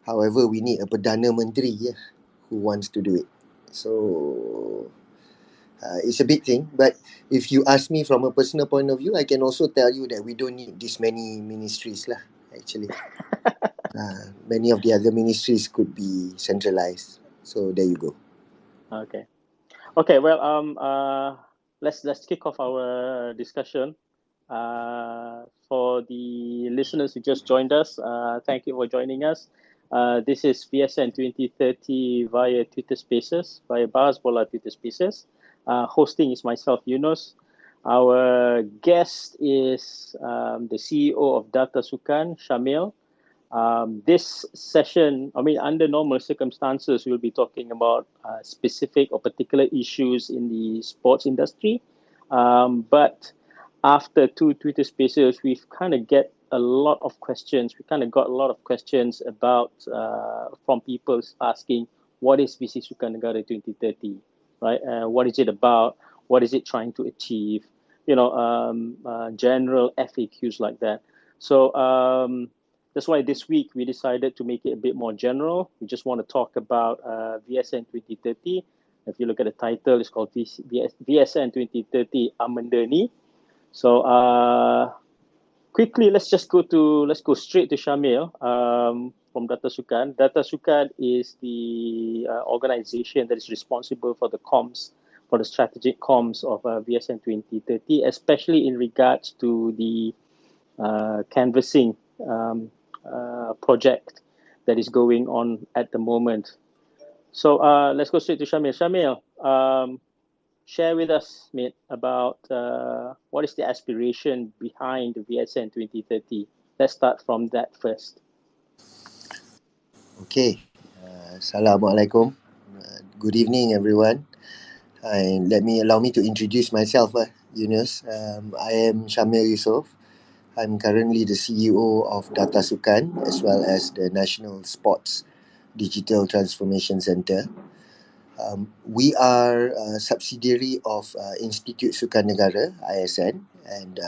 However, we need a Perdana Menteri who wants to do it. So it's a big thing. But if you ask me from a personal point of view, I can also tell you that we don't need this many ministries lah, actually. Many of the other ministries could be centralized. So there you go. Okay. Okay. Well, let's kick off our discussion. For the listeners who just joined us, thank you for joining us. This is vsn2030 via Twitter Spaces, via Bola Twitter Spaces. Hosting is myself, Yunus. Our guest is the CEO of Data Sukan, Shamil. This session, under normal circumstances, we'll be talking about specific or particular issues in the sports industry. But after 2 Twitter Spaces, we've kind of get a lot of questions. We kind of got a lot of questions about from people asking, what is VC Sukan Negara 2030, right? What is it about? What is it trying to achieve? General FAQs like that. So that's why this week we decided to make it a bit more general. We just want to talk about VSN 2030. If you look at the title, it's called VSN 2030 amende. So quickly, let's go straight to Shamil from Data Sukan. Data Sukan is the organization that is responsible for the comms, for the strategic comms of VSN 2030, especially in regards to the canvassing project that is going on at the moment. So let's go straight to Shamil. Shamil, share with us, mate, about what is the aspiration behind the VSN 2030. Let's start from that first. Okay. Assalamualaikum. Good evening, everyone. And allow me to introduce myself, Yunus. I am Shamil Yusof. I'm currently the CEO of Data Sukan as well as the National Sports Digital Transformation Centre. We are a subsidiary of Institute Sukan Negara, ISN, and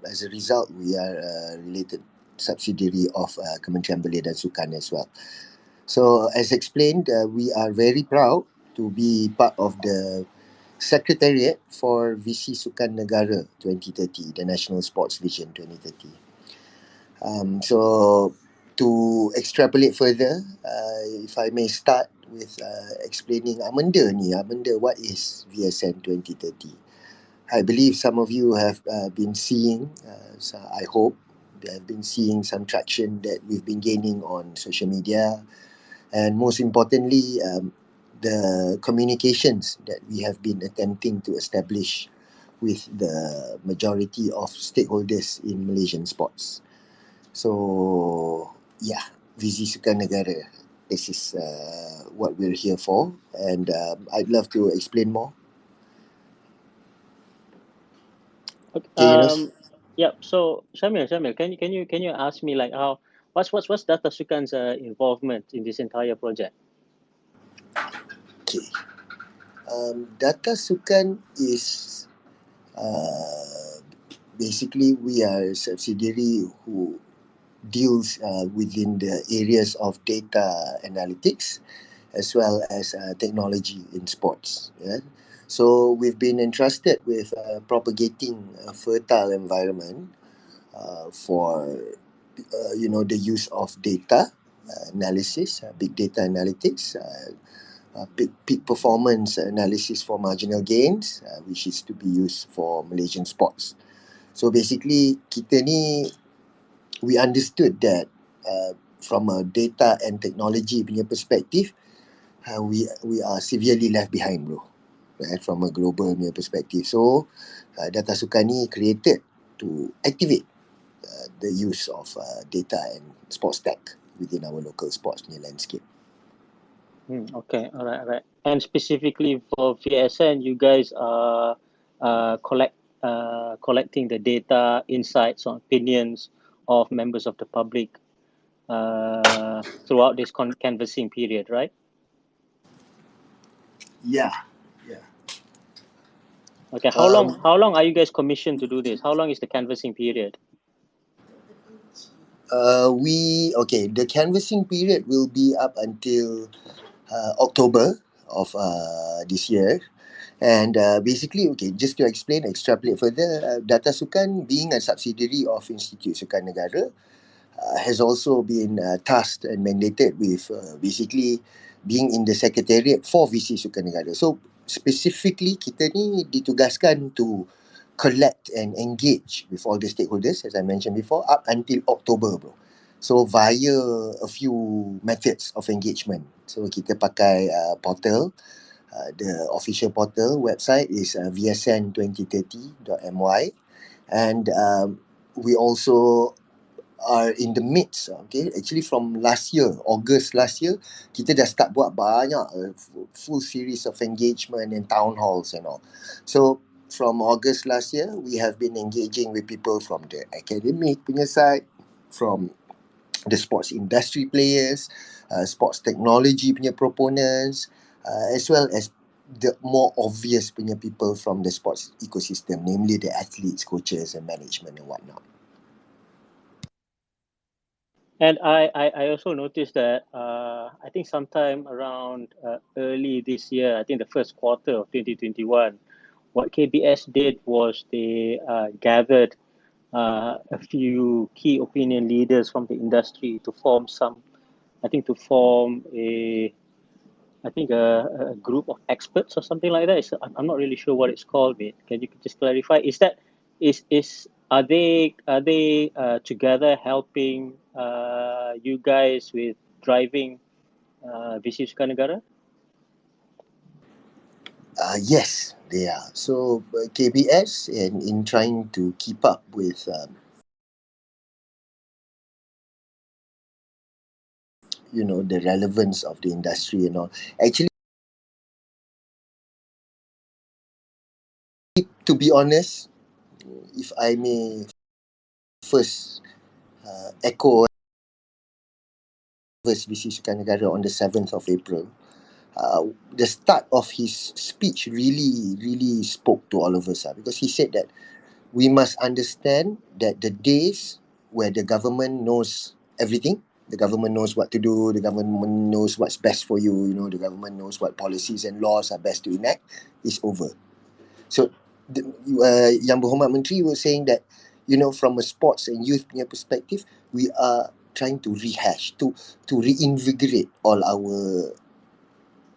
as a result, we are a related subsidiary of Kementerian Belia dan Sukan as well. So, as explained, we are very proud to be part of the Secretariat for VC Sukan Negara 2030, the National Sports Vision 2030. So, to extrapolate further, if I may start with explaining amende ni. Amende, what is VSN 2030? I believe some of you have been seeing, so I hope they have been seeing some traction that we've been gaining on social media, and most importantly, the communications that we have been attempting to establish with the majority of stakeholders in Malaysian sports. So, yeah, VC Sukan Negara. This is what we're here for, and I'd love to explain more. Okay, yeah. So Shamil, can you ask me like what's Data Sukan's involvement in this entire project? Okay. Data Sukan is basically we are a subsidiary who deals within the areas of data analytics as well as technology in sports. Yeah? So we've been entrusted with propagating a fertile environment for the use of data analysis, big data analytics, peak performance analysis for marginal gains, which is to be used for Malaysian sports. So basically, we understood that from a data and technology punya perspective, we are severely left behind, bro. Right, from a global punya perspective. So, Data Sukan ni created to activate the use of data and sports tech within our local sports punya landscape. Okay, all right. And specifically for VSN, you guys are collecting the data, insights, or opinions of members of the public throughout this canvassing period, right? Yeah. Okay, how long are you guys commissioned to do this? How long is the canvassing period? The canvassing period will be up until October of this year. And basically, okay, just to explain, extrapolate further, Data Sukan being a subsidiary of Institute Sukan Negara has also been tasked and mandated with basically being in the secretariat for VC Sukan Negara. So specifically kita ni ditugaskan to collect and engage with all the stakeholders as I mentioned before up until October, bro. So via a few methods of engagement. So kita pakai portal, the official portal website is vsn2030.my, and we also are in the midst, okay, actually from last year, August last year, kita dah start buat banyak full series of engagement and town halls and all. So from August last year, we have been engaging with people from the academic punya side, from the sports industry players, sports technology punya proponents, as well as the more obvious punya people from the sports ecosystem, namely the athletes, coaches and management and whatnot. And I also noticed that I think sometime around early this year, I think the first quarter of 2021, what KBS did was they gathered a few key opinion leaders from the industry to form to form I think a group of experts or something like that. I'm not really sure what it's called, mate. Can you just clarify? Is are they together helping you guys with driving Visi Sukanegara? Yes, they are. So KBS, and in trying to keep up with, the relevance of the industry and all. Actually, to be honest, if I may first echo first VC Sukanegara on the 7th of April, the start of his speech really, really spoke to all of us because he said that we must understand that the days where the government knows everything, the government knows what to do, the government knows what's best for you, the government knows what policies and laws are best to enact, is over. So, Yang Berhormat Menteri was saying that, from a sports and youth punya perspective, we are trying to rehash, to reinvigorate all our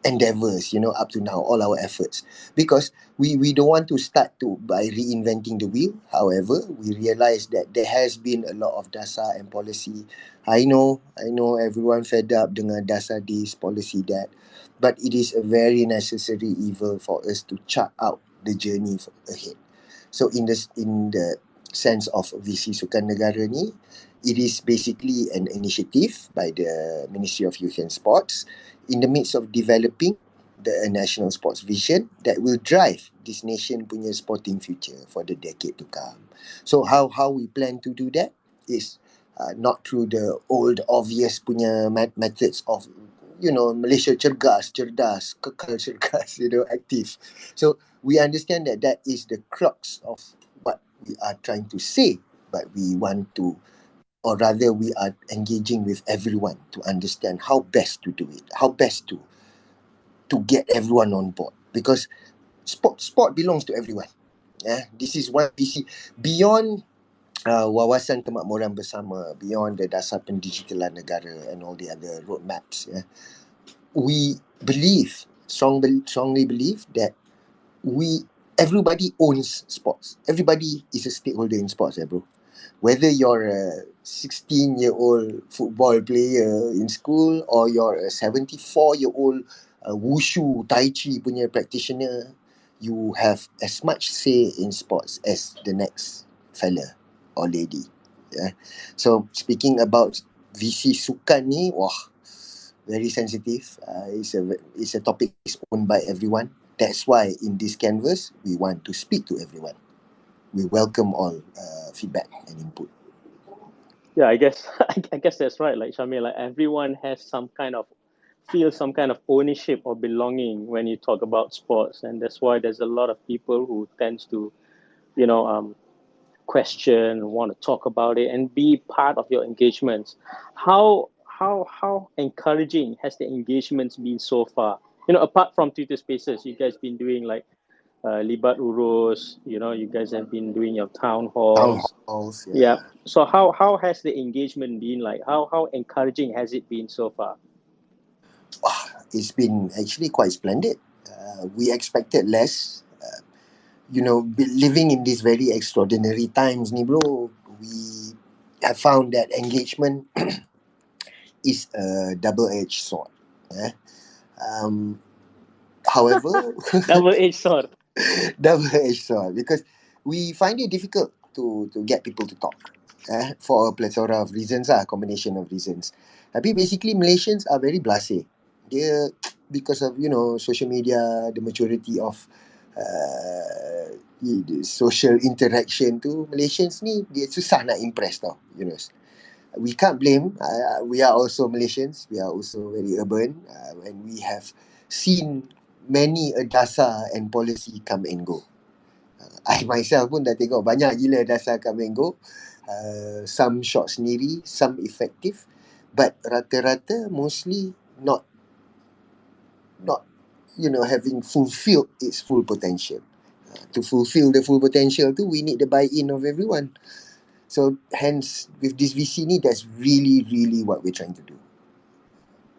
endeavors, up to now, all our efforts, because we don't want to start by reinventing the wheel. However, we realize that there has been a lot of dasar and policy. I know everyone fed up dengan dasar this, policy that, but it is a very necessary evil for us to chart out the journey ahead. So in the sense of VC Sukan Negara ni, it is basically an initiative by the Ministry of Youth and Sports in the midst of developing the national sports vision that will drive this nation punya sporting future for the decade to come. So how we plan to do that is not through the old obvious punya methods of Malaysia cerdas, kekal cerdas, active. So we understand that that is the crux of what we are trying to say, but we want to, or rather we are engaging with everyone to understand how best to do it, how best to get everyone on board, because sport belongs to everyone. This is what we see beyond wawasan kemakmuran bersama, beyond the dasar pendigitalan negara and all the other roadmaps. We strongly believe that everybody owns sports. Everybody is a stakeholder in sports, bro. Whether you're a 16-year-old football player in school or you're a 74-year-old wushu tai chi punya practitioner, you have as much say in sports as the next fella or lady. So speaking about VC Sukan ni, wah, very sensitive. It's a topic is owned by everyone. That's why in this canvas we want to speak to everyone. We welcome all feedback and input. Yeah, I guess I guess that's right. Like Shamil, like everyone has feels some kind of ownership or belonging when you talk about sports, and that's why there's a lot of people who tends to, you know, question, want to talk about it, and be part of your engagements. How encouraging has the engagements been so far? Apart from Twitter Spaces, you guys been doing like Libat Urus. You guys have been doing your town Town halls. halls, Yeah. yeah. So how has the engagement been like? How encouraging has it been so far? It's been actually quite splendid. We expected less. Living in these very extraordinary times, ni bro, we have found that engagement is a double-edged sword. Yeah. Um, However, Double-edged sword. double-edged sword, because we find it difficult to get people to talk, for a plethora of reasons, combination of reasons. Tapi basically Malaysians are very blasé. Dia because of social media, the maturity of the social interaction tu, Malaysians ni dia susah nak impress tau, Yunus. We can't blame. We are also Malaysians. We are also very urban, and we have seen many a dasar and policy come and go. I myself pun dah tengok banyak gila dasar come and go. Some short sendiri, some effective, but rata-rata mostly not having fulfilled its full potential. To fulfill the full potential tu, we need the buy-in of everyone. So hence, with this VC ni, that's really, really what we're trying to do.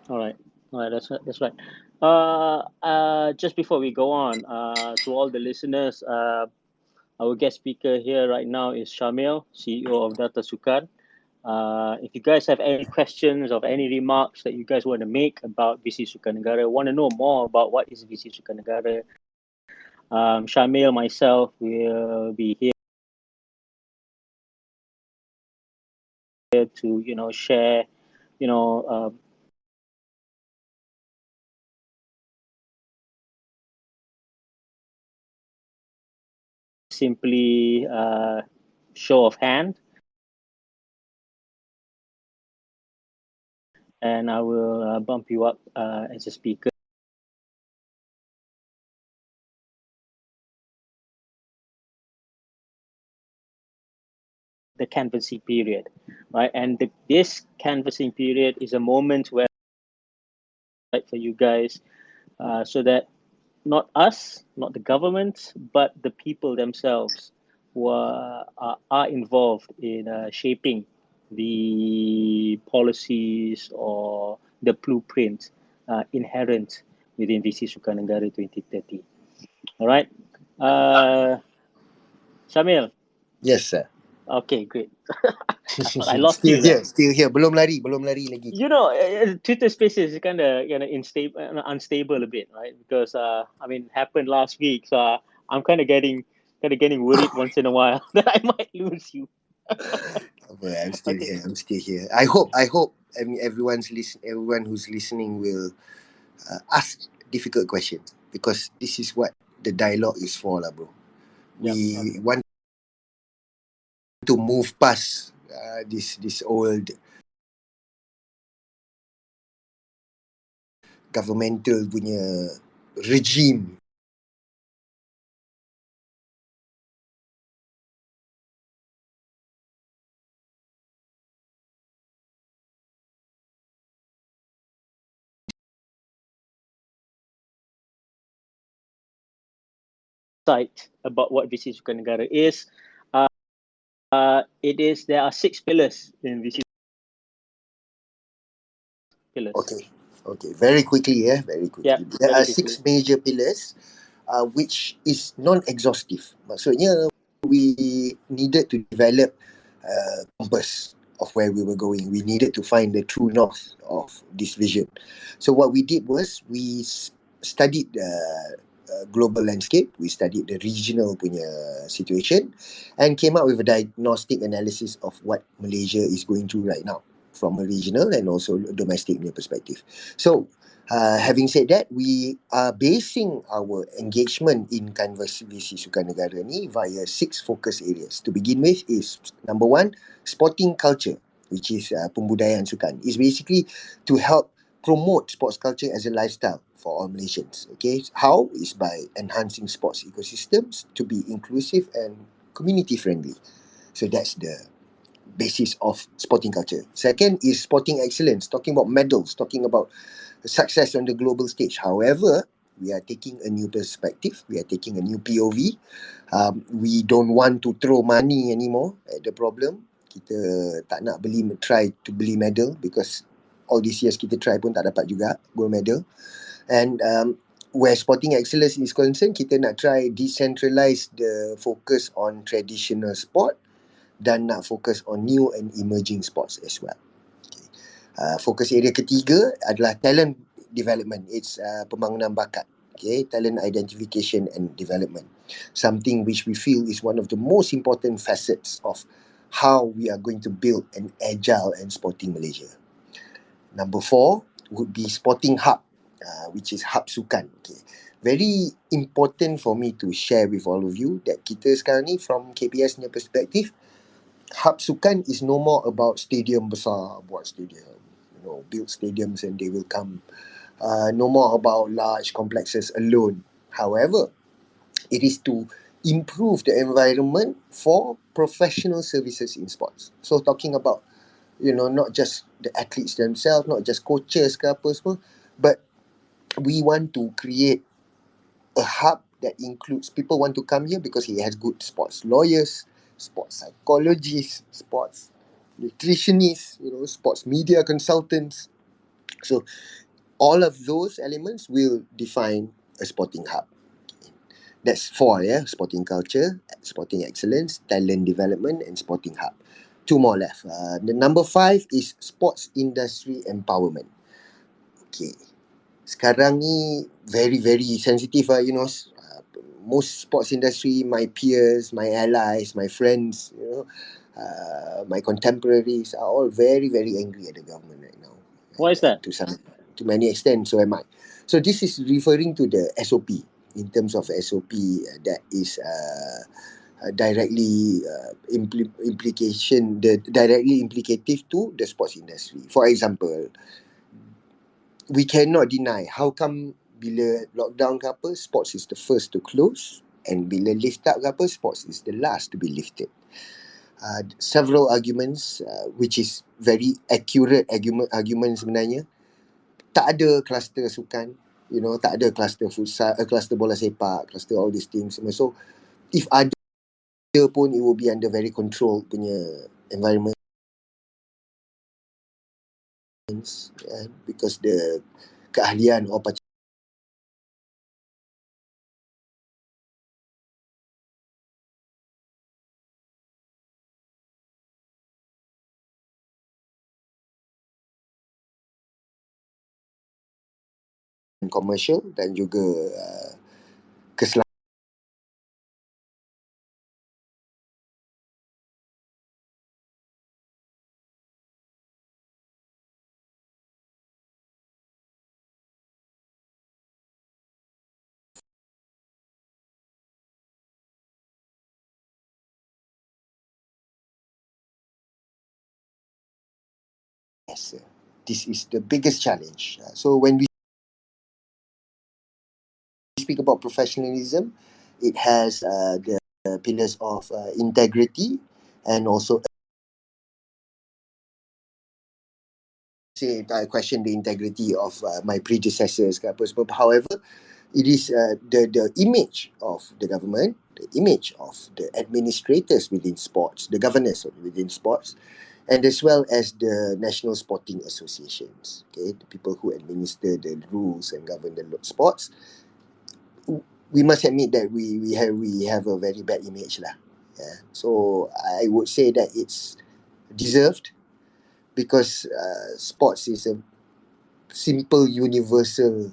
All right. That's right. Just before we go on, to all the listeners, our guest speaker here right now is Shamil, CEO of Data Sukan. If you guys have any questions or any remarks that you guys want to make about VC Sukan Negara, want to know more about what is VC Sukan Negara, Shamil, myself will be here to share, simply show of hand, and I will bump you up as a speaker. The canvassing period, right? And this canvassing period is a moment where, for you guys, so that not us, not the government, but the people themselves who are involved in shaping the policies or the blueprint inherent within Visi Sukanegara 2030. All right. Shamil. Yes, sir. Okay, great. I thought I lost Still you there. here, still here. Belum lari lagi. Twitter Spaces is kind of unstable a bit, right? Because happened last week, so I'm kind of getting worried once in a while that I might lose you. I'm still Okay. here. I'm still here. I hope. Everyone who's listening will ask difficult questions, because this is what the dialogue is for, lah, bro. Yep. We want to move past this old governmental punya regime. Site about what Visi Sukanegara is. There are 6 pillars in Visi pillars. Okay. Very quickly, very Yeah, quickly. There very are quickly. 6 major pillars, which is non-exhaustive. Maksudnya, we needed to develop a compass of where we were going. We needed to find the true north of this vision. So what we did was we studied the global landscape. We studied the regional punya situation, and came up with a diagnostic analysis of what Malaysia is going through right now, from a regional and also domestic perspective. So, having said that, we are basing our engagement in Canvas VC Sukanegara ni via 6 focus areas. To begin with is, number 1, sporting culture, which is pembudayaan sukan. It's basically to help promote sports culture as a lifestyle for all Malaysians. Okay, how is by enhancing sports ecosystems to be inclusive and community friendly. So that's the basis of sporting culture. Second is sporting excellence, talking about medals, talking about success on the global stage. However, we are taking a new perspective. We are taking a new POV. We don't want to throw money anymore at the problem. Kita tak nak try to beli medal, because all these years kita try pun tak dapat juga gold medal. And where sporting excellence is concerned, kita nak try decentralize the focus on traditional sport dan nak fokus on new and emerging sports as well. Fokus area ketiga adalah talent development. It's pembangunan bakat. Okay, talent identification and development. Something which we feel is one of the most important facets of how we are going to build an agile and sporting Malaysia. Number 4 would be sporting hub, which is hub sukan. Okay. Very important for me to share with all of you that kita sekarang ni from KPS punya perspektif, hub sukan is no more about stadium besar, buat stadium, build stadiums and they will come. No more about large complexes alone. However, it is to improve the environment for professional services in sports. So talking about, not just the athletes themselves, not just coaches ke apa semua, but we want to create a hub that includes people want to come here because he has good sports lawyers, sports psychologists, sports nutritionists, sports media consultants. So all of those elements will define a sporting hub. That's 4, yeah? Sporting culture, sporting excellence, talent development, and sporting hub. 2 more left. The number 5 is sports industry empowerment. Okay. Sekarang ni very, very sensitive, most sports industry, my peers, my allies, my friends, my contemporaries are all very, very angry at the government right now. Why is that? To many extent, so am I. So this is referring to the SOP, in terms of SOP that is directly directly implicative to the sports industry. For example, we cannot deny how come bila lockdown ke apa, sports is the first to close, and bila lift up ke apa, sports is the last to be lifted. Several arguments, which is very accurate argument sebenarnya. Tak ada kluster sukan, tak ada kluster futsal, kluster bola sepak, kluster all these things. So if ada pun, it will be under very controlled punya environment, because the keahlian or commercial dan juga keselamatan This is the biggest challenge. So when we speak about professionalism, it has the pillars of integrity, and also say I question the integrity of my predecessors. However, it is the image of the government, the image of the administrators within sports, the governors within sports, and as well as the national sporting associations, okay, the people who administer the rules and govern the sports. We must admit that we have a very bad image lah. Yeah. So I would say that it's deserved, because sports is a simple universal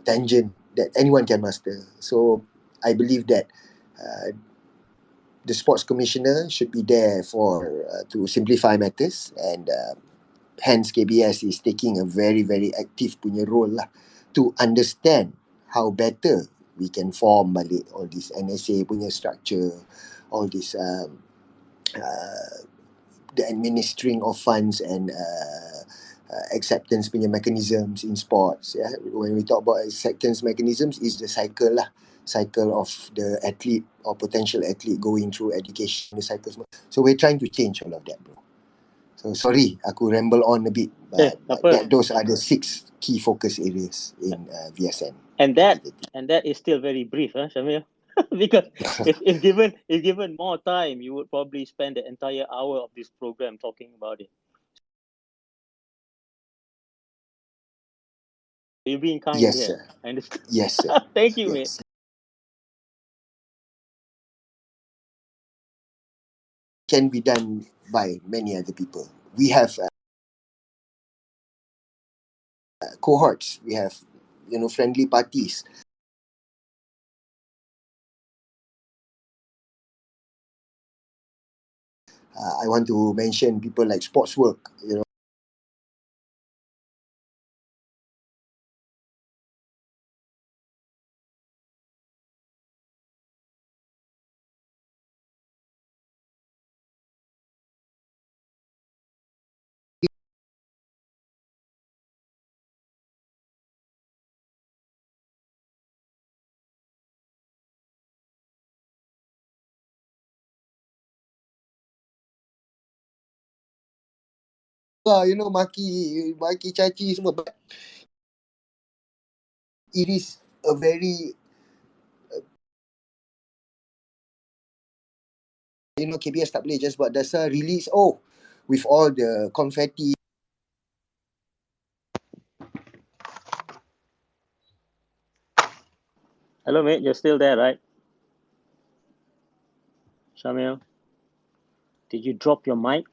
tangent that anyone can master. So I believe that the sports commissioner should be there for to simplify matters, and hence KBS is taking a very, very active punya role lah, to understand how better we can form balik all this NSA punya structure, all this the administering of funds and acceptance punya mechanisms in sports. Yeah, when we talk about acceptance mechanisms, is the cycle lah. cycle of the athlete or potential athlete going through education, the cycles. So we're trying to change all of that, bro. So sorry, aku ramble on a bit, but apa? those are the 6 key focus areas in VSN. And that is still very brief, Shamil. Because if given more time, you would probably spend the entire hour of this program talking about it. You're being kind Yes, here. sir. I understand. Yes, sir. Thank you, mate. Yes. Can be done by many other people. We have cohorts. We have, friendly parties. I want to mention people like sports work. Maki caci semua. But it is a very, KBS tak boleh just buat dasar release. With all the confetti. Hello, mate. You're still there, right? Shamil, did you drop your mic?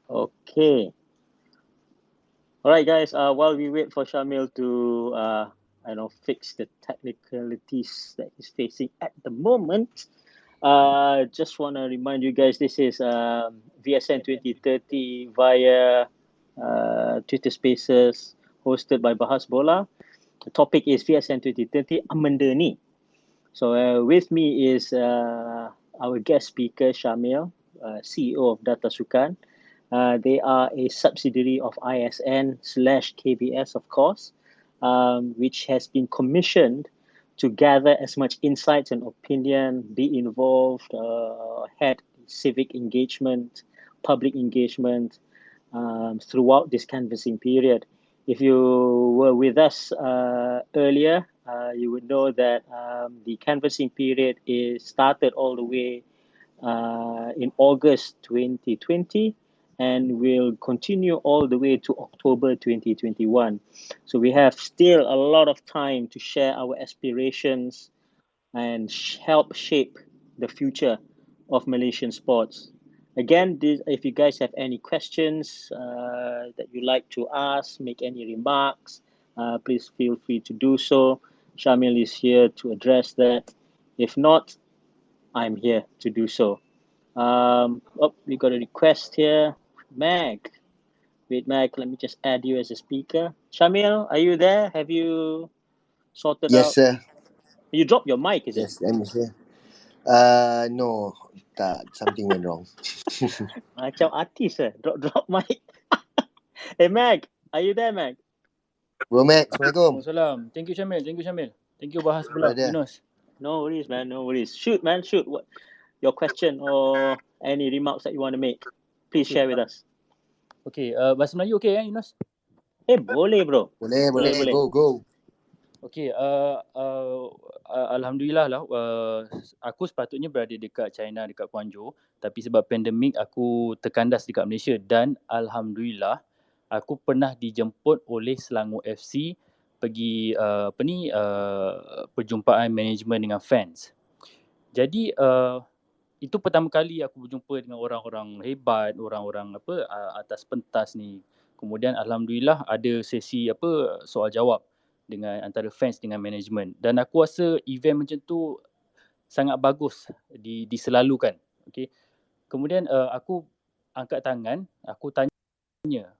Okay. All right, guys. While we wait for Shamil to, fix the technicalities that he's facing at the moment, just want to remind you guys, this is VSN 2030 via Twitter Spaces, hosted by Bahas Bola. The topic is VSN 2030 amende ni. So with me is our guest speaker, Shamil, CEO of Data Sukan. They are a subsidiary of ISN/KBS, of course, which has been commissioned to gather as much insights and opinion, be involved, had civic engagement, public engagement throughout this canvassing period. If you were with us earlier, you would know that the canvassing period is started all the way in August 2020 and will continue all the way to October 2021. So we have still a lot of time to share our aspirations and help shape the future of Malaysian sports. Again, if you guys have any questions that you'd like to ask, make any remarks, please feel free to do so. Shamil is here to address that. If not, I'm here to do so. We got a request here. Mag. Wait, Mag, let me just add you as a speaker. Shamil, are you there? Have you sorted Yes, out? sir. You dropped your mic, is it? Yes, I'm here. No, tak. Something went wrong. Macam artis drop mic. Hey Mag, are you there, Mag? Bro Max, Assalamualaikum. Salam. Thank you Syamil. Thank you Bahas pula, Brother. Yunus. No worries, man. No worries. Shoot, man. Shoot. What your question or any remarks that you want to make? Please share with us. Okay, bahasa Melayu okay Yunus? Boleh, bro. Boleh. Boleh. Go. Okay, Alhamdulillah lah, aku sepatutnya berada dekat China, dekat Guangzhou. Tapi sebab pandemik, aku terkandas dekat Malaysia. Dan Alhamdulillah, aku pernah dijemput oleh Selangor FC pergi perjumpaan management dengan fans. Jadi, itu pertama kali aku berjumpa dengan orang-orang hebat, orang-orang atas pentas ni. Kemudian alhamdulillah ada sesi soal jawab dengan antara fans dengan management. Dan aku rasa event macam tu sangat bagus diselalukan. Okey. Kemudian aku angkat tangan, aku tanya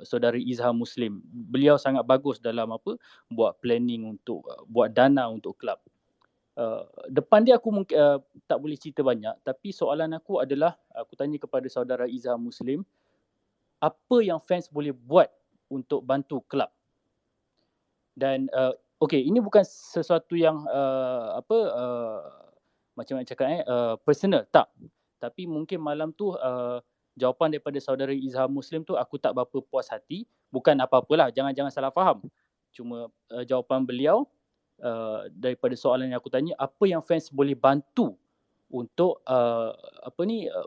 saudara Izhar Muslim. Beliau sangat bagus dalam buat planning untuk buat dana untuk kelab. Depan dia aku mungkin tak boleh cerita banyak, tapi soalan aku adalah aku tanya kepada saudara Izhar Muslim, apa yang fans boleh buat untuk bantu kelab? Dan okey, ini bukan sesuatu yang macam nak cakap personal, tak. Tapi mungkin malam tu jawapan daripada saudara Izhar Muslim tu aku tak berapa puas hati. Bukan apa-apalah, jangan salah faham. Cuma jawapan beliau daripada soalan yang aku tanya, apa yang fans boleh bantu untuk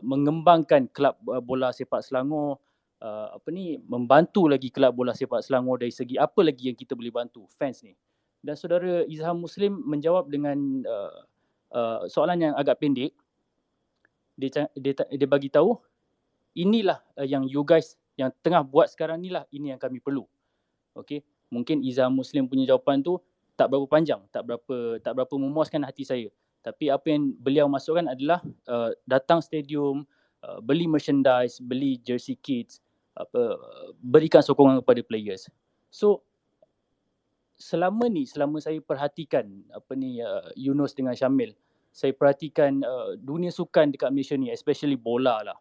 mengembangkan kelab bola sepak Selangor, membantu lagi kelab bola sepak Selangor dari segi apa lagi yang kita boleh bantu fans ni. Dan saudara Izhar Muslim menjawab dengan soalan yang agak pendek. Dia bagi tahu, inilah yang you guys yang tengah buat sekarang ni lah, ini yang kami perlu. Okey, mungkin Izhar Muslim punya jawapan tu tak berapa panjang, tak berapa memuaskan hati saya. Tapi apa yang beliau masukkan adalah datang stadium, beli merchandise, beli jersey kits, berikan sokongan kepada players. So selama saya perhatikan Yunus dengan Syamil, saya perhatikan dunia sukan dekat Malaysia ni, especially bola lah.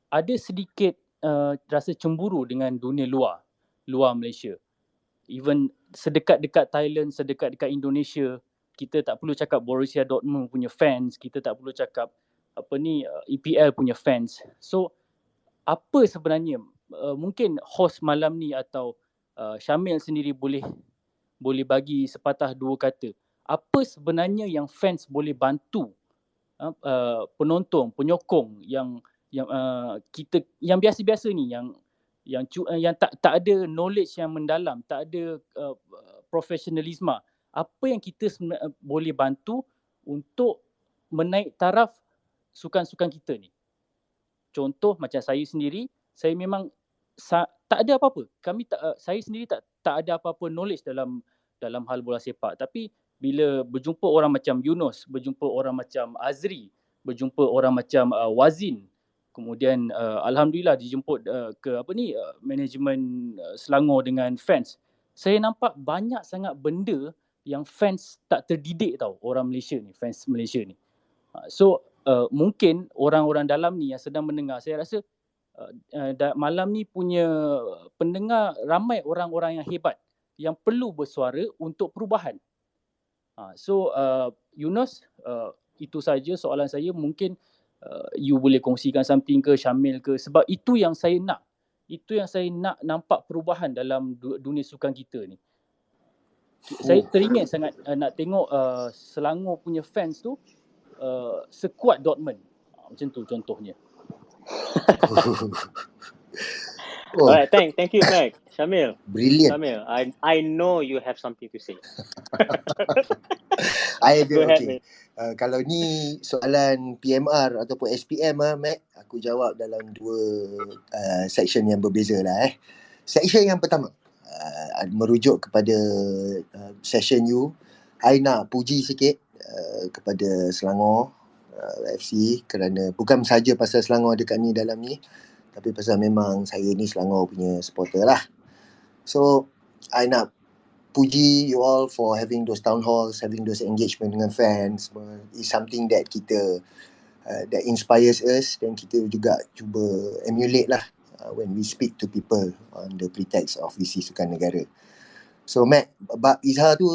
Ada sedikit rasa cemburu dengan dunia luar Malaysia. Even sedekat-dekat Thailand, sedekat-dekat Indonesia, kita tak perlu cakap Borussia Dortmund punya fans, kita tak perlu cakap EPL punya fans. So apa sebenarnya mungkin host malam ni atau Syamil sendiri boleh bagi sepatah dua kata, apa sebenarnya yang fans boleh bantu penonton, penyokong yang kita yang biasa-biasa ni, yang tak ada knowledge yang mendalam, tak ada profesionalisme. Apa yang kita boleh bantu untuk menaik taraf sukan-sukan kita ni? Contoh macam saya sendiri, saya memang tak ada apa-apa. Saya sendiri tak ada apa-apa knowledge dalam hal bola sepak. Tapi bila berjumpa orang macam Yunus, berjumpa orang macam Azri, berjumpa orang macam Wazin, kemudian alhamdulillah dijemput ke manajemen Selangor dengan fans. Saya nampak banyak sangat benda yang fans tak terdidik tau, orang Malaysia ni, fans Malaysia ni. So mungkin orang-orang dalam ni yang sedang mendengar, saya rasa malam ni punya pendengar ramai orang-orang yang hebat yang perlu bersuara untuk perubahan. So Yunus, itu saja soalan saya. Mungkin you boleh kongsikan something ke Syamil ke, sebab itu yang saya nak. Itu yang saya nak nampak perubahan dalam dunia sukan kita ni. Saya teringin sangat nak tengok Selangor punya fans tu sekuat Dortmund. Macam tu contohnya. Alright, thank you, Mac. Syamil. Brilliant. Syamil, I know you have something to say. Go ahead, kalau ni soalan PMR ataupun SPM Mac, aku jawab dalam dua section yang berbeza lah. Section yang pertama merujuk kepada session you. I nak puji sikit kepada Selangor FC, kerana bukan saja pasal Selangor dekat ni dalam ni, tapi pasal memang saya ni Selangor punya supporter lah. So I nak puji you all for having those town halls, having those engagement dengan fans. It's something that kita that inspires us, dan kita juga cuba emulate lah when we speak to people on the pretext of visi Sukan Negara. So Matt, bab Izhar tu,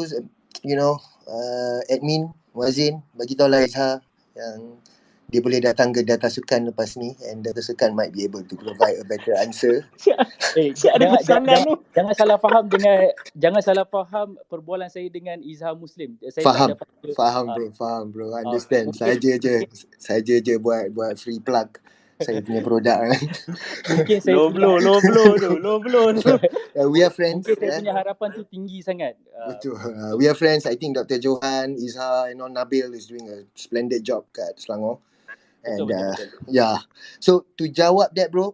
admin Wazin bagi tahu lah Izhar yang dia boleh datang ke data sukan lepas ni, and data sukan might be able to provide a better answer. Jangan salah faham perbualan saya dengan Izhar Muslim. Saya Faham bro, understand. Saja je buat free plug saya punya produk. Mungkin saya low blow. We are friends. Mungkin saya punya harapan tu tinggi sangat. Betul. We are friends. I think Dr. Johan, Izhar and Nabil is doing a splendid job kat Selangor. And betul. Yeah. So to jawab that bro,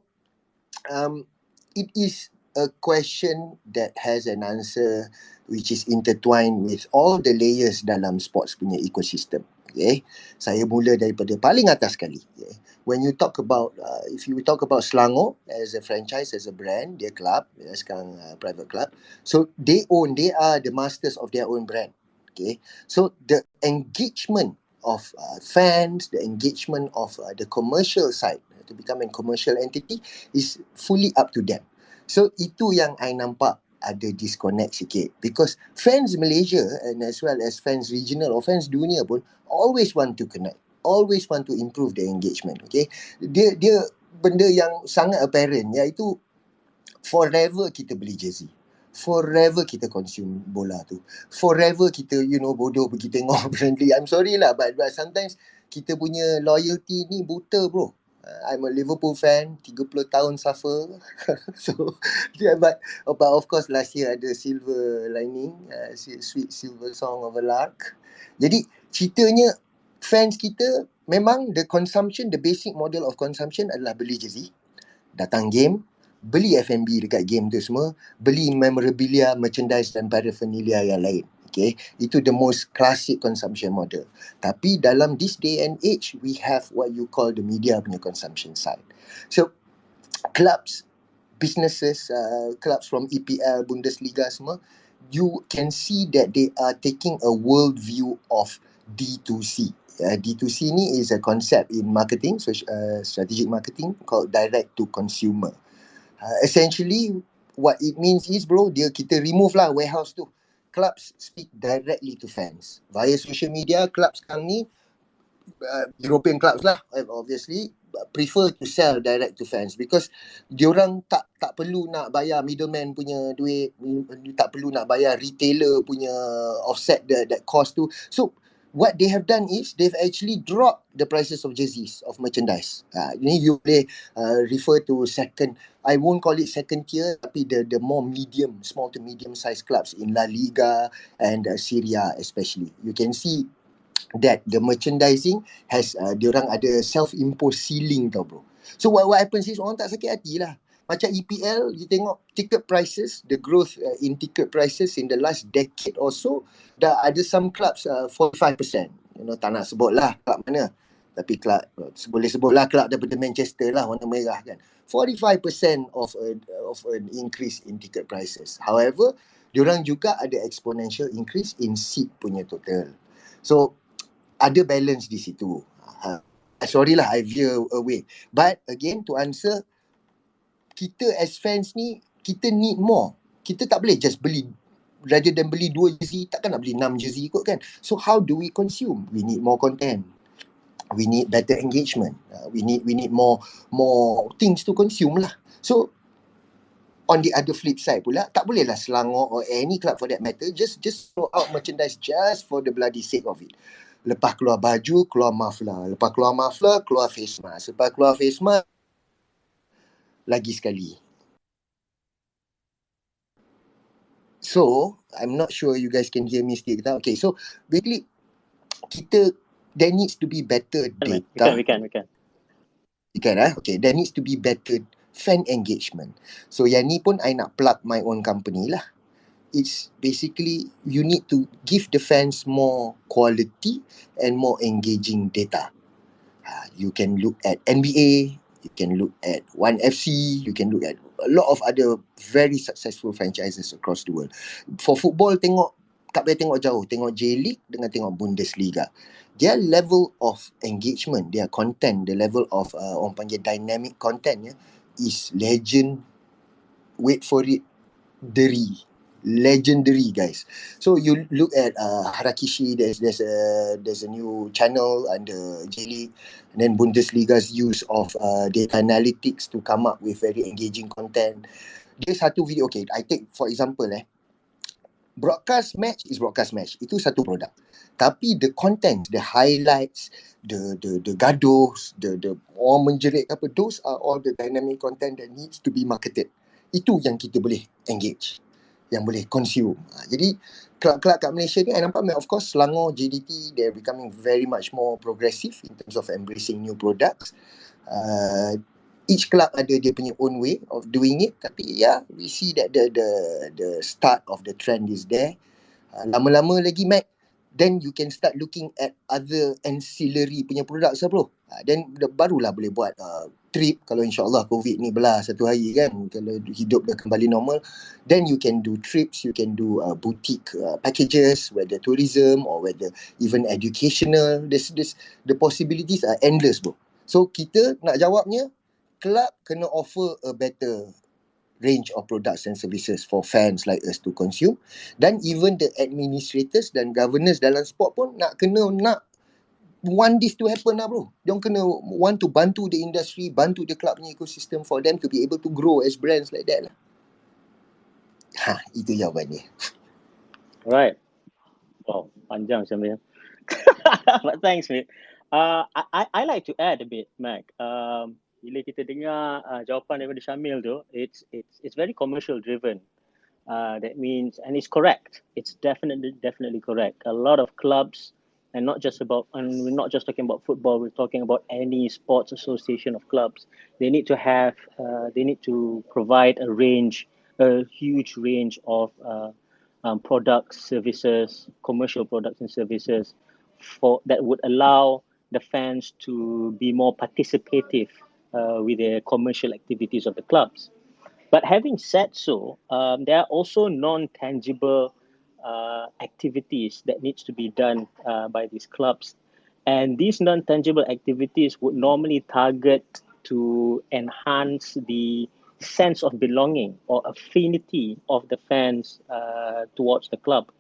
it is a question that has an answer which is intertwined with all the layers dalam sports punya ecosystem. Okay, saya mula daripada paling atas sekali. Okay? When you talk about, if you talk about Selangor as a franchise, as a brand, dia club, sekarang private club. So they are the masters of their own brand. Okay, so the engagement of fans, the engagement of the commercial side to become a commercial entity is fully up to them. So itu yang I nampak ada disconnect sikit, because fans Malaysia and as well as fans regional or fans dunia pun always want to connect, always want to improve the engagement. Okay, dia benda yang sangat apparent, iaitu forever kita beli jersey, forever kita consume bola tu, forever kita bodoh pergi tengok friendly. I'm sorry lah, but sometimes kita punya loyalty ni buta, bro. I'm a Liverpool fan, 30 tahun suffer. So yeah, but of course last year ada silver lining, sweet silver song of a lark. Jadi ceritanya fans kita memang the basic model of consumption adalah beli jersey, datang game, beli F&B dekat game tu semua, beli memorabilia, merchandise dan paraphernalia yang lain. Okay, itu the most classic consumption model. Tapi dalam this day and age, we have what you call the media punya consumption side. So, clubs, businesses, clubs from EPL, Bundesliga semua, you can see that they are taking a world view of D2C. D2C ni is a concept in marketing, so strategic marketing, called direct to consumer. Essentially, what it means is, bro, kita remove lah warehouse tu. Clubs speak directly to fans via social media. Clubs sekarang ni, European clubs lah, obviously prefer to sell direct to fans, because diorang tak perlu nak bayar middleman punya duit, tak perlu nak bayar retailer punya offset that cost tu. So what they have done is they've actually dropped the prices of jerseys, of merchandise. Ini you boleh refer to second, I won't call it second tier, tapi the more medium, small to medium sized clubs in La Liga and Serie A especially. You can see that the merchandising has diorang ada self-imposed ceiling tau, bro. So what happens is orang tak sakit hati lah. Macam EPL, you tengok ticket prices, the growth in ticket prices in the last decade or so, dah ada some clubs 45%. Tak nak sebut lah club mana. Tapi club, boleh sebut lah club daripada Manchester lah, warna merah kan. 45% of an increase in ticket prices. However, diorang juga ada exponential increase in seat punya total. So, ada balance di situ. Sorry lah, I veer away. But again, to answer, kita as fans ni, kita need more. Kita tak boleh just beli, rather than beli 2 jersey, takkan nak beli 6 jersey kot kan. So how do we consume? We need more content. We need better engagement. We need more things to consume lah. So on the other flip side pula, tak boleh lah Selangor or any club for that matter just throw out merchandise just for the bloody sake of it. Lepas keluar baju, keluar muffler. Lepas keluar muffler, keluar face mask. Lepas keluar face mask, lagi sekali. So, I'm not sure you guys can hear me still. Okay, so basically, there needs to be better data. We can. You can, okay. There needs to be better fan engagement. So, yang ni pun I nak plug my own company lah. It's basically, you need to give the fans more quality and more engaging data. You can look at NBA, you can look at 1FC, you can look at a lot of other very successful franchises across the world. For football, tak payah tengok jauh, tengok J-League dengan tengok Bundesliga. Their level of engagement, their content, the level of orang panggil dynamic content is legend. Wait for it, legendary, guys. So you look at Harakishi, there's a new channel under J-League, and then Bundesliga's use of data analytics to come up with very engaging content. Dia satu video, okay, I take for example broadcast match is broadcast match, itu satu produk. Tapi the content, the highlights, the gaduh, the orang menjerit apa, those are all the dynamic content that needs to be marketed. Itu yang kita boleh engage, yang boleh consume. Jadi kelab-kelab kat Malaysia ni, I nampak, of course Selangor, JDT, they're becoming very much more progressive in terms of embracing new products. Each club ada dia punya own way of doing it, tapi we see that the start of the trend is there. Lama-lama lagi, Mac, then you can start looking at other ancillary punya products lah, bro. Then barulah boleh buat trip, kalau insyaAllah COVID ni belah satu hari kan, kalau hidup dah kembali normal, then you can do trips, you can do boutique packages, whether tourism or whether even educational. The possibilities are endless, bro. So kita nak jawabnya, club kena offer a better range of products and services for fans like us to consume. Dan even the administrators dan governors dalam sport pun nak want this to happen lah bro. Diorang kena want to bantu the industry, bantu the club punya ecosystem for them to be able to grow as brands like that lah. Itu jawapannya. Right. Wow, panjang sebenarnya. But thanks, mate. I like to add a bit, Mac. Bila kita dengar jawapan daripada Syamil tu, it's very commercial driven. That means, and it's correct. It's definitely correct. A lot of clubs, and we're not just talking about football. We're talking about any sports association of clubs. They need to provide a huge range of products, services, commercial products and services that would allow the fans to be more participative with the commercial activities of the clubs. But having said so, there are also non-tangible activities that needs to be done by these clubs. And these non-tangible activities would normally target to enhance the sense of belonging or affinity of the fans towards the club.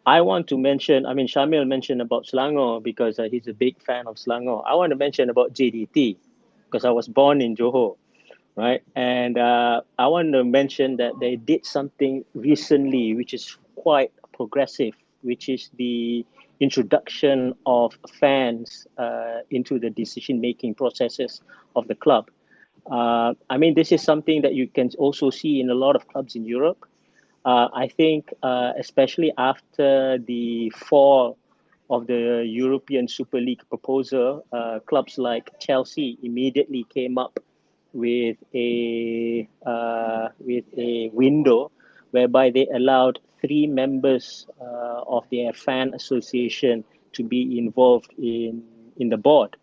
I want to mention, Shamil mentioned about Selangor because he's a big fan of Selangor. I want to mention about JDT because I was born in Johor, right? And I want to mention that they did something recently which is quite progressive, which is the introduction of fans into the decision-making processes of the club. This is something that you can also see in a lot of clubs in Europe. I think, especially after the fall of the European Super League proposal, clubs like Chelsea immediately came up with a window whereby they allowed 3 members of their fan association to be involved in the board.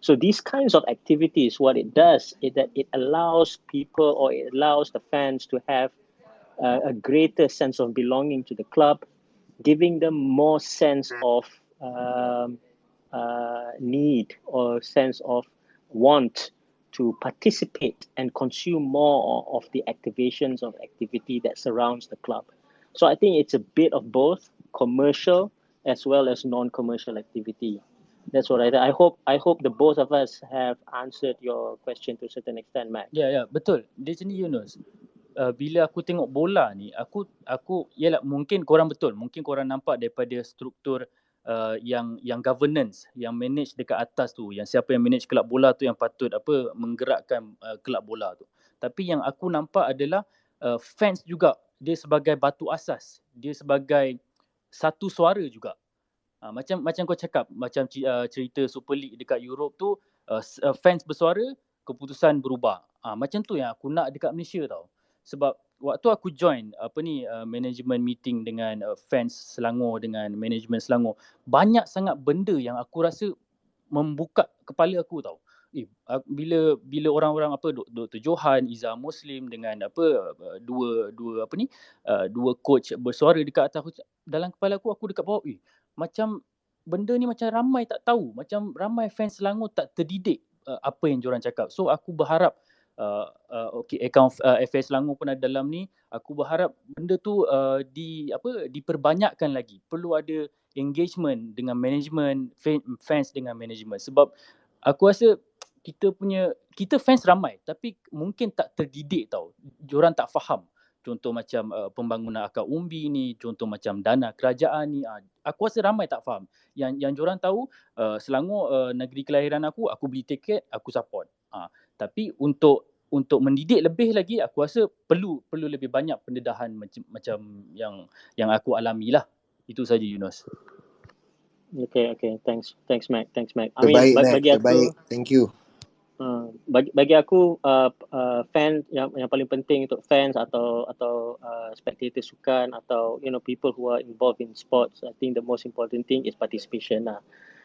So these kinds of activities, what it does is that it allows people, or it allows the fans to have a greater sense of belonging to the club, giving them more sense of need or sense of want to participate and consume more of the activations of activity that surrounds the club. So I think it's a bit of both commercial as well as non-commercial activity. That's what I hope the both of us have answered your question to a certain extent, Mac. Ya, betul. Dia macam ni, Yunus. Bila aku tengok bola ni, aku yalah, mungkin korang betul. Mungkin korang nampak daripada struktur yang governance, yang manage dekat atas tu, yang siapa yang manage kelab bola tu yang patut menggerakkan kelab bola tu. Tapi yang aku nampak adalah fans juga, dia sebagai batu asas, dia sebagai satu suara juga. Macam kau cakap, macam cerita Super League dekat Europe tu, fans bersuara, keputusan berubah. Macam tu yang aku nak dekat Malaysia tau. Sebab waktu aku join management meeting dengan fans Selangor, dengan management Selangor, banyak sangat benda yang aku rasa membuka kepala aku tau. Bila orang-orang Dr. Johan, Izzah Muslim dengan dua coach bersuara dekat atas aku, dalam kepala aku dekat bawah, macam benda ni macam ramai tak tahu, macam ramai fans Selangor tak terdidik apa yang diorang cakap. So aku berharap akaun FS Selangor pun ada dalam ni. Aku berharap benda tu diperbanyakkan lagi. Perlu ada engagement dengan management, fans dengan management. Sebab aku rasa kita fans ramai tapi mungkin tak terdidik tau. Diorang tak faham. Contoh macam pembangunan akar umbi ni, contoh macam dana kerajaan ni. Aku rasa ramai tak faham. Yang diorang tahu Selangor negeri kelahiran aku beli tiket, aku support. Tapi untuk mendidik lebih lagi, aku rasa perlu lebih banyak pendedahan macam yang aku alami lah. Itu saja, Yunus. Okay. Thanks, Mac. Terbaik, Mac. Terbaik. Thank you. Bagi aku fan yang paling penting untuk fans atau spectator sukan atau people who are involved in sports, I think the most important thing is participation lah.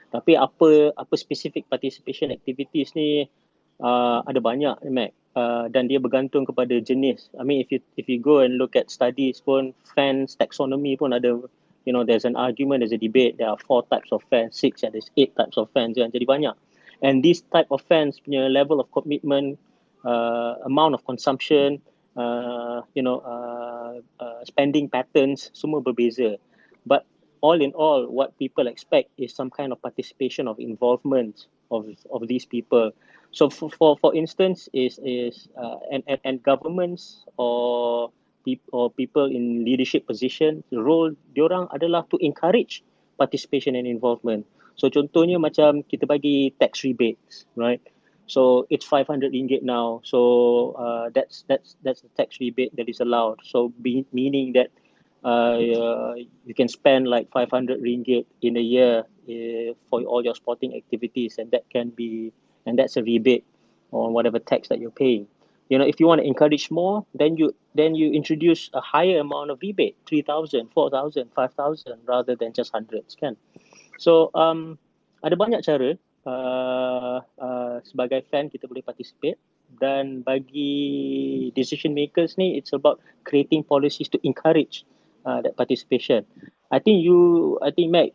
Tapi apa specific participation activities ni ada banyak, Mac, dan dia bergantung kepada jenis. If you go and look at studies pun, fans taxonomy pun ada, there's an argument, there's a debate, there are 4 types of fans, 6, there's 8 types of fans, jadi banyak. And this type of fans punya level of commitment amount of consumption, spending patterns, semua berbeza. But all in all, what people expect is some kind of participation of involvement of these people. So for instance, and governments or people in leadership position, the role diorang adalah to encourage participation and involvement. So contohnya macam kita bagi tax rebates, right? So it's 500 ringgit now. So that's the tax rebate that is allowed. So meaning that you can spend like 500 ringgit in a year for all your sporting activities, and that's a rebate on whatever tax that you're paying. If you want to encourage more, then you introduce a higher amount of rebate, 3,000, 4,000, 5,000 rather than just hundreds, kan? So ada banyak cara sebagai fan kita boleh participate, dan bagi decision makers ni, it's about creating policies to encourage that participation. I think Mac,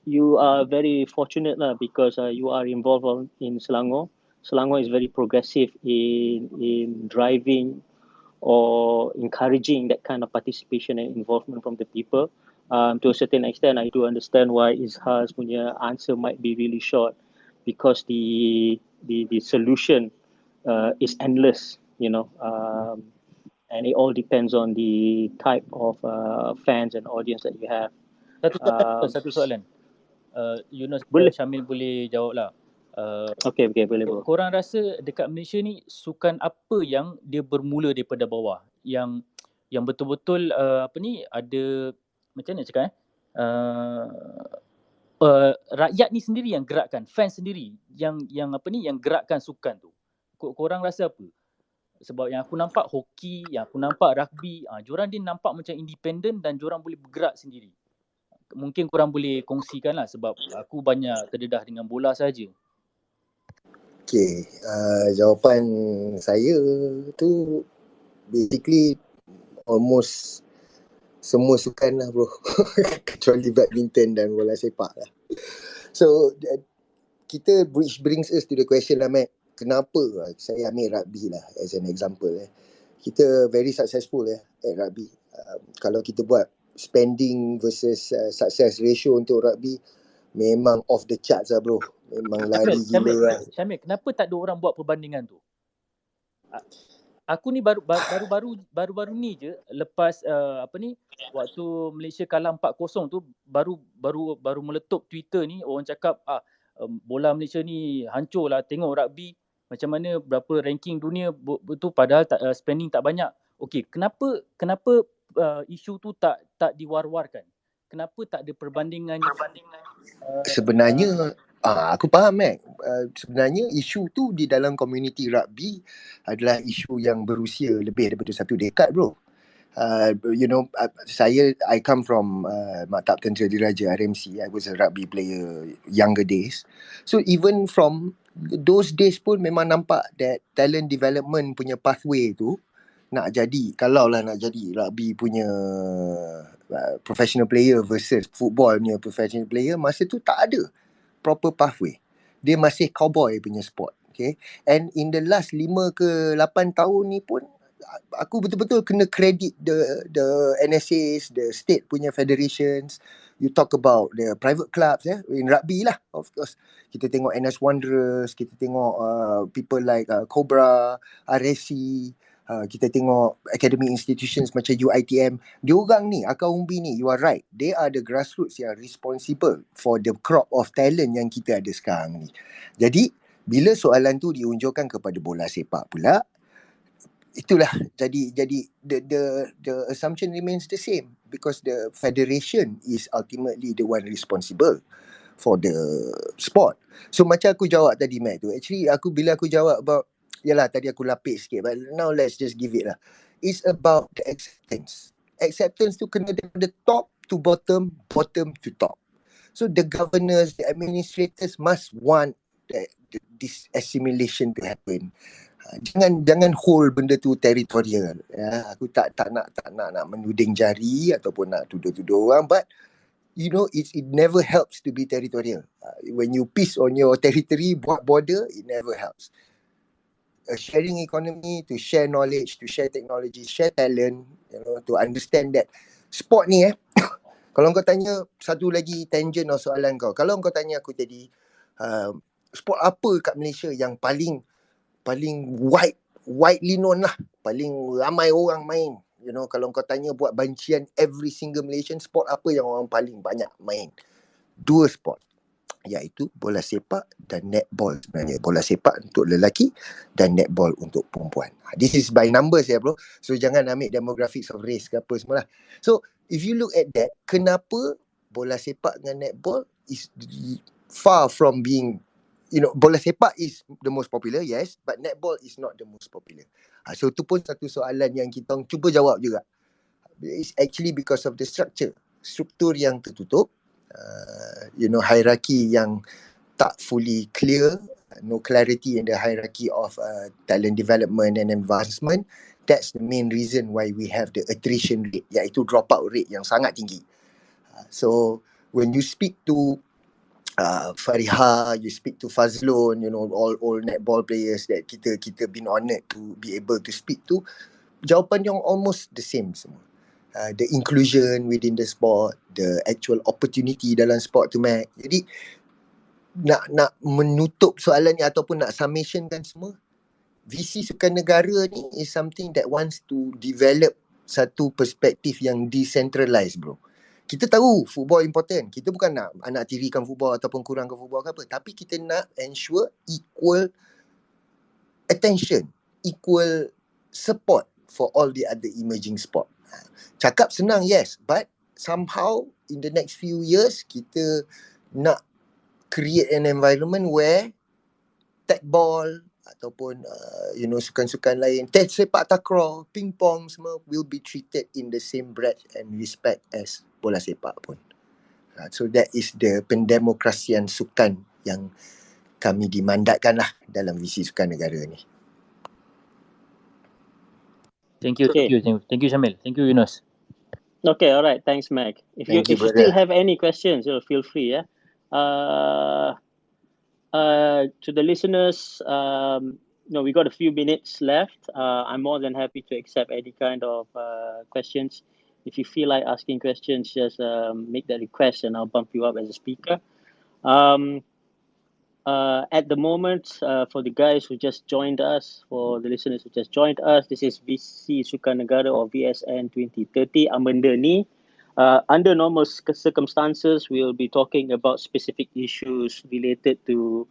you are very fortunate lah, because you are involved in Selangor. Selangor is very progressive in driving or encouraging that kind of participation and involvement from the people. To a certain extent, I do understand why Izhar's punya answer might be really short, because the solution is endless, and it all depends on the type of fans and audience that you have. Satu soalan. Yunus Boleh. Syamil boleh jawab lah. Okay, boleh. Korang rasa dekat Malaysia ni sukan apa yang dia bermula daripada bawah, yang betul-betul ada, macam mana cakap rakyat ni sendiri yang gerakkan, fans sendiri yang gerakkan sukan tu. Korang rasa apa? Sebab yang aku nampak hoki, yang aku nampak rugby, diorang dia nampak macam independent dan diorang boleh bergerak sendiri. Mungkin korang boleh kongsikan lah, sebab aku banyak terdedah dengan bola saja. Okay, jawapan saya tu basically almost semua sukan lah bro. Kecuali badminton dan bola sepak lah. So kita brings us to the question lah, Mac. Kenapa saya ambil rugby lah as an example. Kita very successful at rugby. Kalau kita buat spending versus success ratio untuk rugby, memang off the charts lah bro. Memang lari gila lah. Syamil, kenapa tak ada orang buat perbandingan tu? Aku ni baru ni je, lepas waktu Malaysia kalah 4-0 tu, baru meletup Twitter ni, orang cakap bola Malaysia ni hancur lah, tengok rugby macam mana, berapa ranking dunia tu, padahal spending tak banyak. Okey, kenapa isu tu tak diwar-warkan? Kenapa tak ada perbandingan? Sebenarnya aku faham, Mac. Sebenarnya isu tu di dalam komuniti rugby adalah isu yang berusia lebih daripada 1 dekad bro. I come from Maktab Tentera Diraja RMC. I was a rugby player younger days. So even from those days pun memang nampak that talent development punya pathway tu nak jadi, kalaulah nak jadi rugby punya professional player versus football punya professional player, masa tu tak ada proper pathway. Dia masih cowboy punya sport. Okay? And in the last 5 ke 8 tahun ni pun, aku betul-betul kena credit the NSAs, the state punya federations. You talk about the private clubs in rugby lah, of course. Kita tengok NS Wanderers, kita tengok people like Cobra, RSC, kita tengok academic institutions macam UiTM. Diorang ni, akar umbi ni, you are right, they are the grassroots yang responsible for the crop of talent yang kita ada sekarang ni. Jadi bila soalan tu diunjurkan kepada bola sepak pula, itulah jadi the assumption remains the same, because the federation is ultimately the one responsible for the sport. So macam aku jawab tadi, Mac, tu actually bila aku jawab about, yalah tadi aku lapis sikit, but now let's just give it lah. It's about the acceptance tu kena daripada top to bottom to top. So the governors, the administrators must want this assimilation to happen. Jangan hold benda tu territorial. Aku tak nak menuding jari ataupun nak tuduh-tuduh orang, but it never helps to be territorial. When you piss on your territory, buat border, it never helps. a sharing economy, to share knowledge, to share technology, share talent, to understand that sport ni kalau kau tanya satu lagi tangent of soalan kau, kalau kau tanya aku tadi, sport apa kat Malaysia yang paling widely known lah, paling ramai orang main, kalau kau tanya buat bancian every single Malaysian, sport apa yang orang paling banyak main? 2 sport, iaitu bola sepak dan netball sebenarnya. Bola sepak untuk lelaki dan netball untuk perempuan. This is by numbers ya bro. So jangan ambil demographics of race ke apa semua lah. So if you look at that, kenapa bola sepak dengan netball is far from being, bola sepak is the most popular, yes, but netball is not the most popular. So tu pun satu soalan yang kita cuba jawab juga. It's actually because of the struktur yang tertutup, hierarchy yang tak fully clear, no clarity in the hierarchy of talent development and advancement. That's the main reason why we have the attrition rate, iaitu dropout rate yang sangat tinggi. So when you speak to Fariha, you speak to Fazlun, all netball players that kita been honoured to be able to speak to, jawapan yang almost the same semua. The inclusion within the sport, the actual opportunity dalam sport tu, Mac. Jadi nak menutup soalan ni ataupun nak summationkan semua, visi sukan negara ni is something that wants to develop satu perspektif yang decentralized bro. Kita tahu football important, kita bukan nak tirikan football ataupun kurangkan football ke apa, tapi kita nak ensure equal attention, equal support for all the other emerging sport. Cakap senang, yes, but somehow in the next few years kita nak create an environment where tag ball ataupun sukan-sukan lain, sepak takraw, ping pong semua will be treated in the same breadth and respect as bola sepak pun. So that is the pendemokrasian sukan yang kami dimandatkan lah dalam visi sukan negara ni. Thank you Syamil. Thank you Yunus. Okay, all right. Thanks, Mac. If you still have any questions, feel free. To the listeners, we got a few minutes left. I'm more than happy to accept any kind of questions. If you feel like asking questions, just make that request and I'll bump you up as a speaker. At the moment, for the guys who just joined us, for the listeners who just joined us, this is Visi Sukan Negara or vsn2030 amende ni. Under normal circumstances, we'll be talking about specific issues related to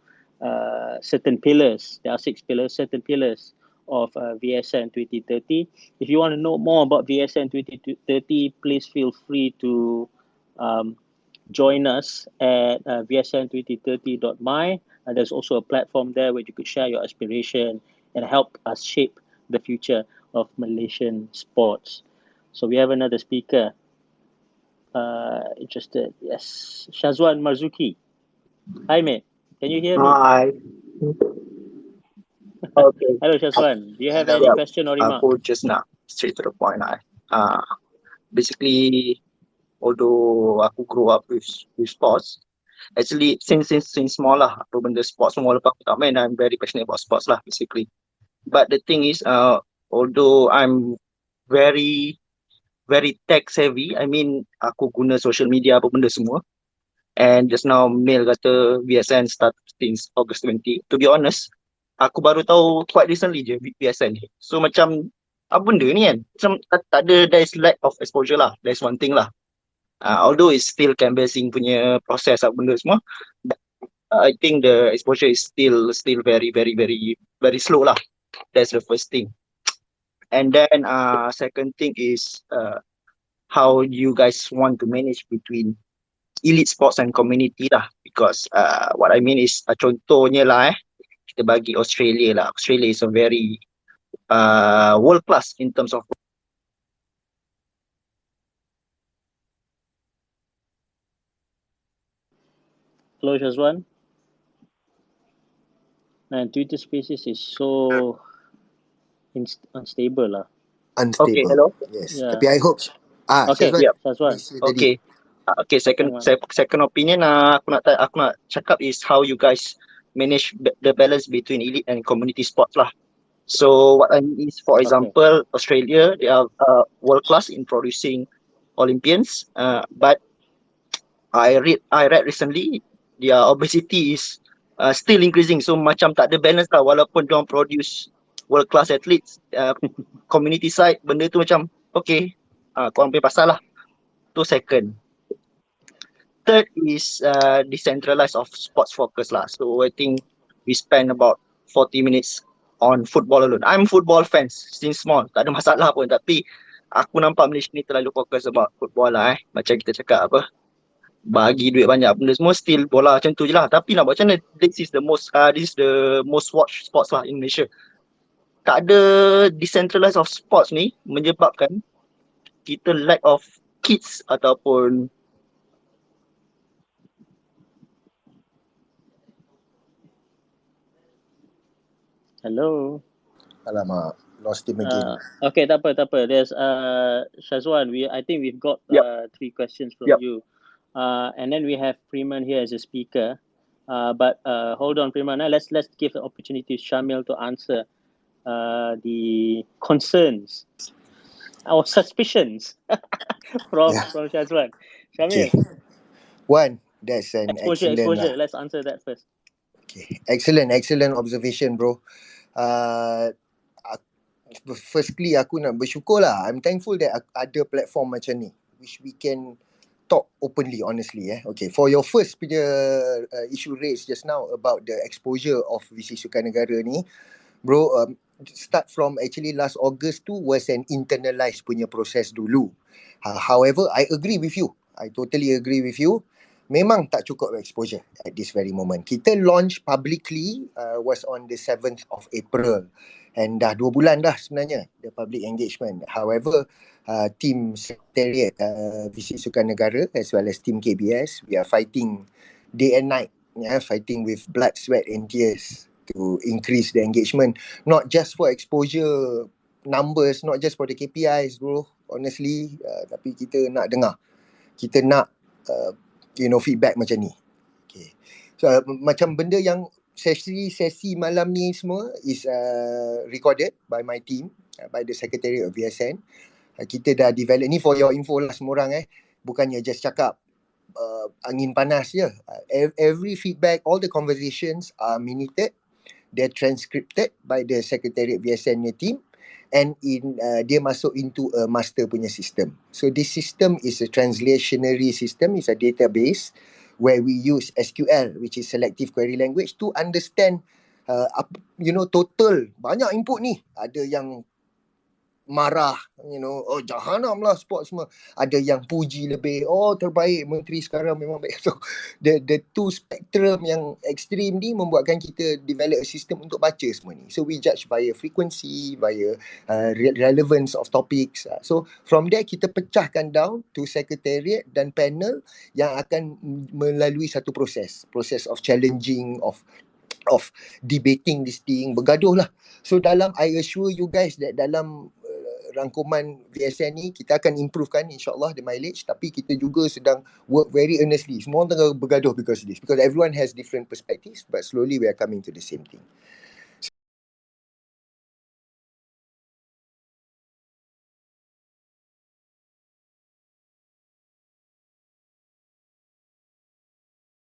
certain pillars. There are 6 pillars, certain pillars of VSN 2030. If you want to know more about VSN 2030, please feel free to join us at vsn2030.my. There's also a platform there where you could share your aspiration and help us shape the future of Malaysian sports. So we have another speaker interested. Yes, Shazwan Marzuki. Hi, mate. Can you hear me? Hi. Okay. Hello, Shazwan. Do you have any question or remark? Aku just nak straight to the point. Basically, although aku grow up with sports, actually since small lah, apa benda sports semua lepas aku tak main, I'm very passionate about sports lah basically. But the thing is, although I'm very tech savvy, I mean aku guna social media apa benda semua, and just now Mel kata VSN start since August 20. To be honest, aku baru tahu quite recently je VSN ni. So macam apa benda ni kan, macam tak ada, there is lack of exposure lah, that's one thing lah. Although it's still canvassing punya proses apa benda semua, I think the exposure is still very slow lah. That's the first thing. And then second thing is how you guys want to manage between elite sports and community lah, because what I mean is contohnya lah kita bagi Australia lah. Australia is a very world class in terms of Hello, Shazwan. Man, Twitter Spaces is so unstable lah. Unstable. Okay, hello. Yes. Yeah. Tapi I hope. Okay, Shazwan. Okay. Okay, second opinion aku nak cakap is how you guys manage the balance between elite and community sports lah. So what I mean is, for Okay. example, Australia, they are world class in producing Olympians, but I read recently their obesity is still increasing. So macam tak ada balance lah, walaupun diorang produce world class athletes, community side benda tu macam okay, korang punya pasal lah. Tu second. Third is decentralized of sports focus lah. So I think we spend about 40 minutes on football alone. I'm football fans since small, tak ada masalah pun, tapi aku nampak Malaysia ni terlalu fokus about football lah. Macam kita cakap apa, bagi duit banyak benda semua, still bola macam tu je lah. Tapi nak buat macam mana, this is the most watched sports lah in Malaysia. Tak ada decentralized of sports ni menyebabkan kita lack of kids ataupun Hello. Alamak, lost him again. Okay, tak apa. There's Shazwan. I think we've got 3 questions from you. And then we have Freeman here as a speaker. But hold on, Freeman. Let's give the opportunity to Shamil to answer the concerns or suspicions from Shazwan. Shamil. Okay. One, that's an Exposure. excellent. Let's answer that first. Okay, excellent observation, bro. Firstly, aku nak bersyukur lah. I'm thankful that ada platform macam ni, which we can talk openly, honestly. Okay, for your first punya issue raised just now about the exposure of visi sukan negara ni, bro, start from actually last August tu was an internalized punya proses dulu. However, I agree with you. I totally agree with you. Memang tak cukup exposure at this very moment. Kita launch publicly was on the 7th of April. And dah 2 bulan dah sebenarnya, the public engagement. However, team Secretariat Visi Sukan Negara as well as team KBS, we are fighting day and night. Fighting with blood, sweat and tears to increase the engagement. Not just for exposure numbers, not just for the KPIs, bro. Honestly, tapi kita nak dengar. Kita nak feedback macam ni. Okay. So macam benda yang sesi malam ni semua is recorded by my team, by the Secretariat of VSN. Kita dah develop ni for your info lah semua orang. Bukannya just cakap angin panas je. Every feedback, all the conversations are minuted, they're transcripted by the Secretariat VSN team, and dia masuk into a master punya system. So this system is a translationary system, it's a database where we use SQL, which is selective query language, to understand total banyak input ni. Ada yang marah, jahanam lah sport semua. Ada yang puji lebih, terbaik menteri sekarang memang baik. So the two spectrum yang ekstrim ni membuatkan kita develop a system untuk baca semua ni. So we judge via frequency, via relevance of topics. So from there kita pecahkan down to secretariat dan panel yang akan melalui satu proses of challenging, of debating this thing, bergaduh lah. So I assure you guys that dalam rangkuman VSN ni kita akan improvekan insyaAllah the mileage, tapi kita juga sedang work very earnestly. Semua orang tengah bergaduh because everyone has different perspectives, but slowly we are coming to the same thing.